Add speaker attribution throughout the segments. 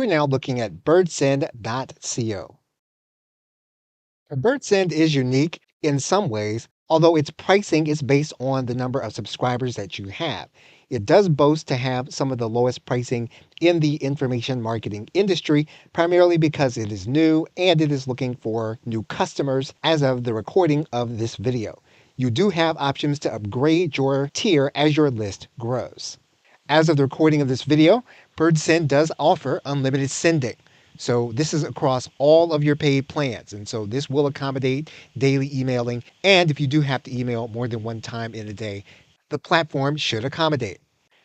Speaker 1: We're now looking at BirdSend.co. BirdSend is unique in some ways, although its pricing is based on the number of subscribers that you have. It does boast to have some of the lowest pricing in the information marketing industry, primarily because it is new and it is looking for new customers as of the recording of this video. You do have options to upgrade your tier as your list grows. As of the recording of this video, BirdSend does offer unlimited sending. So this is across all of your paid plans. And so this will accommodate daily emailing. And if you do have to email more than one time in a day, the platform should accommodate.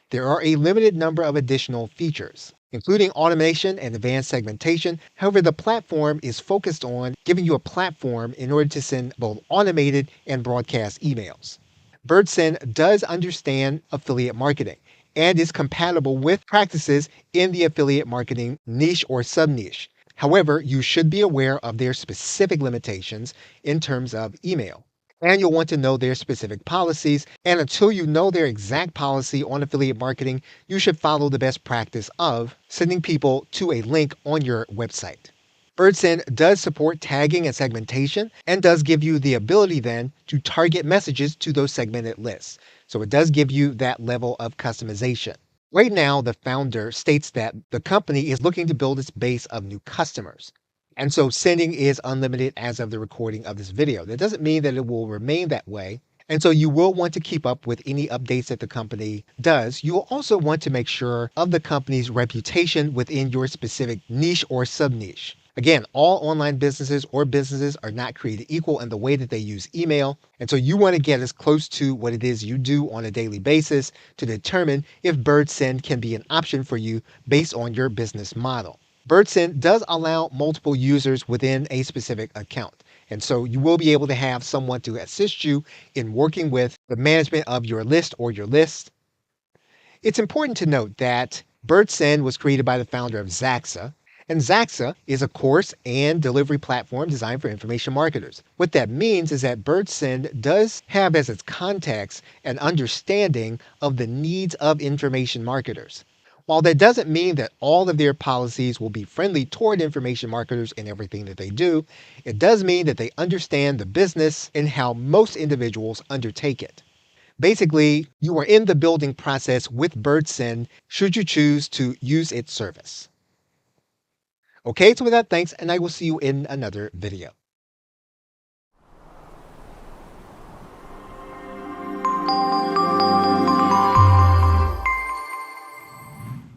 Speaker 1: There are a limited number of additional features, including automation and advanced segmentation. However, the platform is focused on giving you a platform in order to send both automated and broadcast emails. BirdSend does understand affiliate marketing and is compatible with practices in the affiliate marketing niche or sub-niche. However, you should be aware of their specific limitations in terms of email. And you'll want to know their specific policies. And until you know their exact policy on affiliate marketing, you should follow the best practice of sending people to a link on your website. BirdSend does support tagging and segmentation and does give you the ability then to target messages to those segmented lists. So it does give you that level of customization. Right now, the founder states that the company is looking to build its base of new customers. And so sending is unlimited as of the recording of this video. That doesn't mean that it will remain that way. And so you will want to keep up with any updates that the company does. You will also want to make sure of the company's reputation within your specific niche or sub-niche. Again, all online businesses or businesses are not created equal in the way that they use email. And so you want to get as close to what it is you do on a daily basis to determine if BirdSend can be an option for you based on your business model. BirdSend does allow multiple users within a specific account. And so you will be able to have someone to assist you in working with the management of your list or your list. It's important to note that BirdSend was created by the founder of Zaxa, and Zaxa is a course and delivery platform designed for information marketers. What that means is that BirdSend does have as its context an understanding of the needs of information marketers. While that doesn't mean that all of their policies will be friendly toward information marketers in everything that they do, it does mean that they understand the business and how most individuals undertake it. Basically, you are in the building process with BirdSend should you choose to use its service. Okay, so with that, thanks, and I will see you in another video.